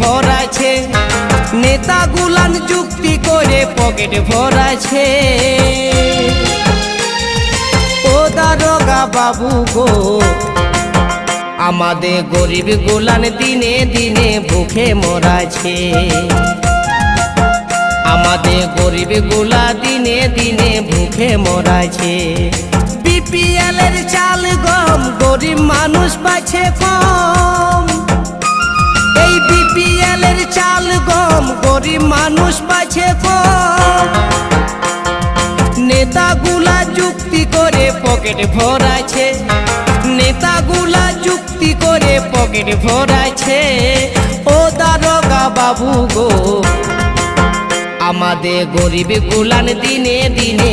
ভরাছে, নেতা গুলান যুক্তি করে পকেট ভরাছে। ও দারোগা বাবু গো, আমাদের গরিব গুলান দিনে দিনে ভুখে মরাছে। আমাদের গরিব গুলা দিনে দিনে ভুখে মরাছে। বিপিএল এর চাল গম গরিব মানুষ পাচ্ছে কম, এই বিপিএল এর চাল গম গরিব মানুষ পাচ্ছে কম। নেতাগুলা যুক্তি করে পকেট ভরাছে, নেতাগুলা যুক্তি করে পকেট ভরাছে। ও দারোগা বাবু গো, আমাদের গরিব গুলান দিনে দিনে